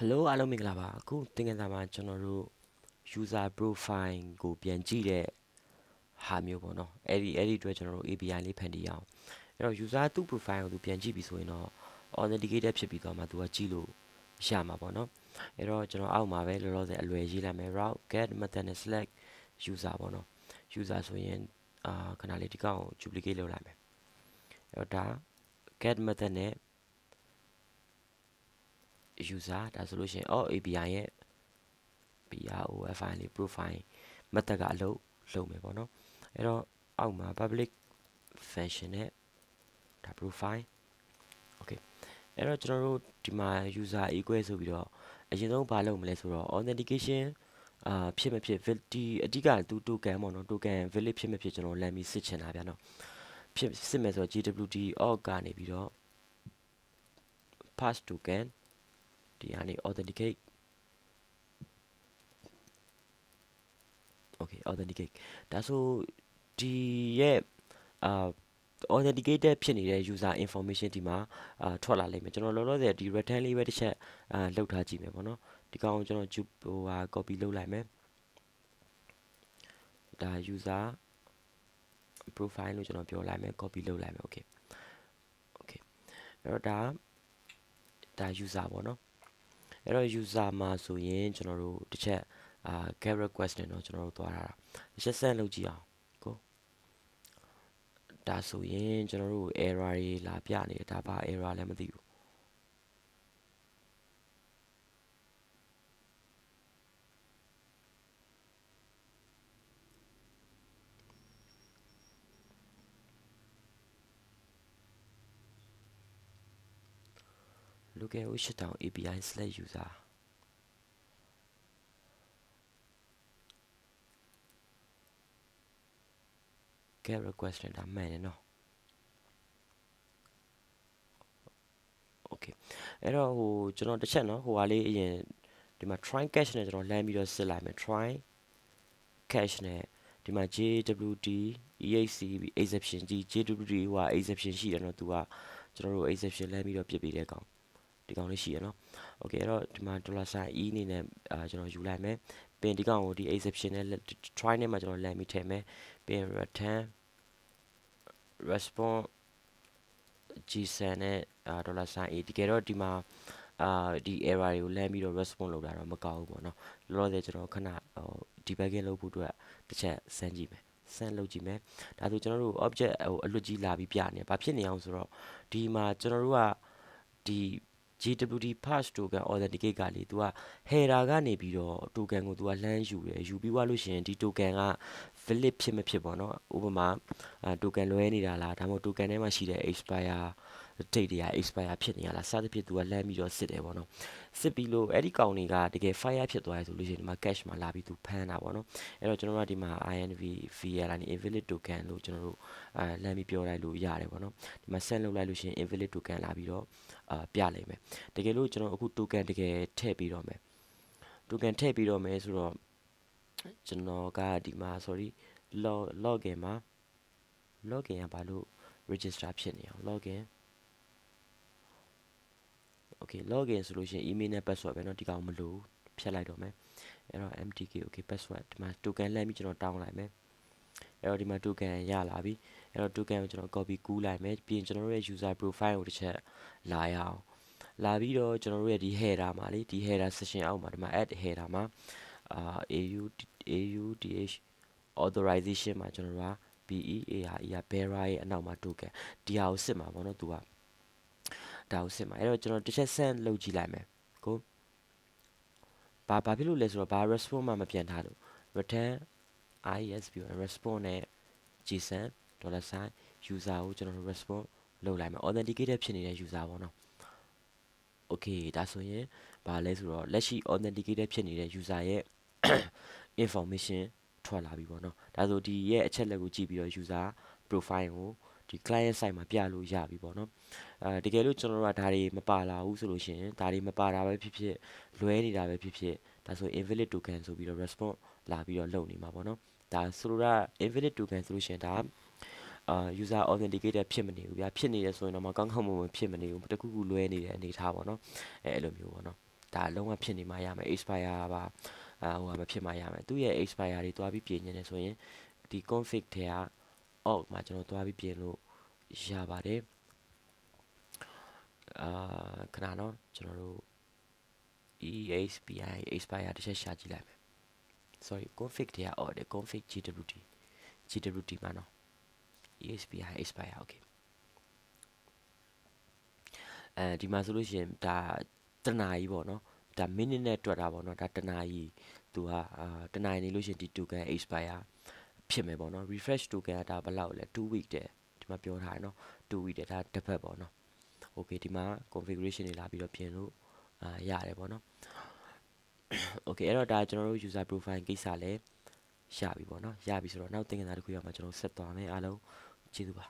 Hello အားလုံးမင်္ဂလာပါအခုသင်ခန်းစာမှာကျွန်တော်တို့ user profile ကိုပြန်ကြည့်တဲ့ဟာမျိုးပေါ့နော်အဲ့ဒီအတွက်ကျွန်တော်တို့ API လေးဖန်တီးအောင်အဲ့တော့ user သူ့ profile ကိုသူပြန်ကြည့်ပြီဆိုရင်တော့ authenticated ဖြစ်ပြီးတော့မှသူကကြည့်လို့ရမှာပေါ့နော်အဲ့တော့ကျွန်တော်အောက်မှာပဲလောလောဆယ်အလွယ်ရေးလိုက်မယ် route get method နဲ့ select user ပေါ့နော် user ဆိုရင်ခဏလေးဒီကောင်ကို duplicate လုပ်လိုက်မယ်အဲ့တော့ဒါ get method နဲ့ user ဒါဆိုလို့ရှိရင် API ရဲ့ profile လေး profile method ကအလုပ်မယ်ပေါ့နော်အဲ့တော့အောက်မှာ public function နဲ့ဒါ profile okay အဲ့တော့ကျွန်တော်တို့ဒီမှာ user equal ဆိုပြီးတော့အရင်ဆုံးဘာလုပ်မလဲဆိုတော့ authentication ဖြစ်မဖြစ်ဒီအဓိကသူ token ပေါ့နော် token valid ဖြစ်မဖြစ်ကျွန်တော်လမ်းပြီးစစ်ချင်တာဗျာနော်ဖြစ်စစ်မယ်ဆိုတော့ gwt org ကနေပြီးတော့ pass token ဒီကနေ authenticate okay authenticate ဒါဆိုဒီရဲ့authenticated ဖြစ်နေတဲ့ user information ဒီမှာထွက်လာလိမ့်မယ်ကျွန်တော်လောလောဆယ်ဒီ return လေးပဲတစ်ချက်လောက်ထားကြည့်မယ်ပေါ့နော်ဒီကောင်ကိုကျွန်တော်copy လုပ်လိုက်မယ်ဒါ user profile လို့ကျွန်တော်ပြောလိုက်မယ် copy လုပ်လိုက်မယ် okay အဲ့တော့ဒါ user ပေါ့နော်အဲ့တော့ user မှာဆိုရင်ကျွန်တော်တို့တစ်ချက်get request နဲ့တော့ကျွန်တော်တို့သွားတာတစ်ချက် send လုပ်ကြည့်အောင်ကိုဒါဆိုရင်ကျွန်တော်တို့ error တွေလာပြနေတယ်ဒါဘာ error လဲမသိဘူး localhost shutdown API/user get request နဲ့ဒါမှန်တယ်နော် okay အဲ့တော့ကျွန်တော်တစ်ချက်နော်ဟာလေးအရင်ဒီမှာ try cache နဲ့ကျွန်တော်လှမ်းပြီးတော့စစ်လိုက်မယ် try cache နဲ့ဒီမှာ jwt exception exception ကြီး jwt ဟိုexception ရှိတယ်နော်သူကကျွန်တော်တို့ exception လှမ်းပြီးတော့ပြစ်ပေးတဲ့ကောင်ဒီကောင်လေးရှိရနော် okay အဲ့တော့ဒီမှာ $e အနေနဲ့ကျွန်တော်ယူလိုက်မယ်ပြီးရင်ဒီကောင်ကိုဒီ exception နဲ့ try နဲ့မှကျွန်တော်လှမ်းပြီးထည့်မယ်ပြီးရင် return response gsen နဲ့$e တကယ်တော့ဒီမှာဒီ error တွေကိုလမ်းပြီးတော့ response လုပ်တာတော့မကောင်းဘူးပေါ့နော်လောလောဆယ်ကျွန်တော်ခဏdebugging လုပ်ဖို့အတွက်တစ်ချက်စမ်းကြည့်မယ်စမ်းလုပ်ကြည့်မယ်ဒါဆိုကျွန်တော်တို့ object အလွတ်ကြီးလာပြီးပြနေဘာဖြစ်နေအောင်ဆိုတော့ဒီမှာကျွန်တော်တို့ကဒီ gwt pass token authenticate ကလေသူက header ကနေပြီးတော့ token ကိုသူကလှမ်းယူတယ်ယူပြီးွားလို့ရှိရင်ဒီ token က valid ဖြစ်မဖြစ်ပေါ့နော်ဥပမာtoken လွဲနေတာလားဒါမှမဟုတ် token ထဲမှာရှိတဲ့ expire date တွေက expire ဖြစ်နေရလားစသဖြင့်သူကလှမ်းပြီးတော့စစ်တယ်ပေါ့နော်စစ်ပြီးလို့အဲ့ဒီကောင်တွေကတကယ် fire ဖြစ်သွားရဆိုလို့ရှိရင်ဒီမှာ cache မှာလာပြီးသူဖမ်းတာပေါ့နော်အဲ့တော့ကျွန်တော်တို့ကဒီမှာ inv vl invalid token လို့ကျွန်တော်တို့လှမ်းပြီးပြောလိုက်လို့ရတယ်ပေါ့နော်ဒီမှာ send လုပ်လိုက်လို့ရှိရင် invalid token လာပြီးတော့ပြလိုက်မယ်တကယ်လို့ကျွန်တော်အခု token တကယ်ထည့်ပြီးတော့မယ် token ထည့်ပြီးတော့မယ်ဆိုတော့ကျွန်တော်ကဒီမှာ sorry login မှာ login ကဘာလို့ register ဖြစ်နေအောင် login okay login ဆိုလို့ရှိရင် email နဲ့ password ပဲเนาะဒီကောင်မလို့ဖြတ်လိုက်တော့မယ်အဲ့တော့ mtk okay password ဒီမှာ token လှမ်းပြီးကျွန်တော်တောင်းလိုက်မယ်အဲ့တော့ဒီမှာ token ရလာပြီအဲ့တော့ token ကိုကျွန်တော် copy ကူးလိုက်မယ်ပြီးရင်ကျွန်တော်တို့ရဲ့ user profile ကိုတစ်ချက်လာရအောင်လာပြီးတော့ကျွန်တော်တို့ရဲ့ဒီ header မှာလေဒီ header session အောက်မှာဒီမှာ add header မှာaudh authorization မှာကျွန်တော်တို့က bearer က bearer ရဲ့အနောက်မှာ token ဒီဟာကိုစစ်မှာပေါ့နော်သူကဒါကိုစစ်မှာအဲ့တော့ကျွန်တော်တစ်ချက် send လုပ်ကြည့်လိုက်မယ်ကိုဘာဖြစ်လို့လဲဆိုတော့ဘာ response မှမပြန်ထားလို့ return isp response နဲ့ json $user ကိုကျွန်တော်တို့ response လုပ်လိုက်မယ် authenticated ဖြစ်နေတဲ့ user ပေါ့နော် okay ဒါဆိုရင်ဘာလဲဆိုတော့လက်ရှိ authenticated ဖြစ်နေတဲ့ user ရဲ့ information ထွက်လာပြီပေါ့နော်ဒါဆိုဒီရဲ့အချက်လက်ကိုကြည့်ပြီးတော့ user profile ကိုဒီ client side မှာပြလို့ရပြီပေါ့နော်တကယ်လို့ကျွန်တော်တို့ကဒါတွေမပါလာဘူးဆိုလို့ရှိရင်ဒါတွေမပါတာပဲဖြစ်ဖြစ်လွဲနေတာပဲဖြစ်ဖြစ်ဒါဆို invalid token ဆိုပြီးတော့ response လာပြီးတော့လုပ်နေမှာပေါ့နော်ဒါဆိုလိုတာ invalid token ဆိုလို့ရှိရင်ဒါuser authenticated ဖြစ်မနေဘူးဗျာဖြစ်နေတယ်ဆိုရင်တော့မကောင်းကောင်းမွန်မွန်ဖြစ်မနေဘူးတခုခုလွဲနေတဲ့အနေထားပေါ့နော်အဲ့လိုမျိုးပေါ့နော် ဒါလုံးဝဖြစ်နေမှရမယ် expire ပါဟိုဟာမဖြစ်မှရမယ်သူ့ရဲ့ expire တွေတွားပြီးပြင်နေတယ်ဆိုရင်ဒီ config ထဲက alt မှာကျွန်တော်တွားပြီးပြင်လို့ရပါတယ်ခဏနော်ကျွန်တော်တို့ EHPI expire တစ်ချက်ရှာကြည့်လိုက်မယ် sorry config ထဲက alt တယ် config gwt မှာနော် EHPI expire okay ဒီမှာဆိုလို့ရှိရင်ဒါတနာရီပေါ့နော်ဒါ minute နဲ့တွက်တာပေါ့နော်ဒါတနာရီသူကတနာရီနေလို့ရှိရင်ဒီ token expire ဖြစ်မယ်ပေါ့နော် refresh token ကဒါဘယ်လောက်လဲ2 week တဲ့ဒီမှာပြောထားတယ်နော်2 week တဲ့ဒါတစ်ပတ်ပေါ့နော် okay ဒီမှာ configuration တွေလာပြီးတော့ပြင်လို့ရတယ်ပေါ့နော် okay အဲ့တော့ဒါကျွန်တော်တို့ user profile ကိစ္စလဲရပြီပေါ့နော်ရပြီဆိုတော့နောက်သင်ခန်းစာတစ်ခုရမှာကျွန်တော်ဆက်သွားမယ်အားလုံးကျေးဇူးပါ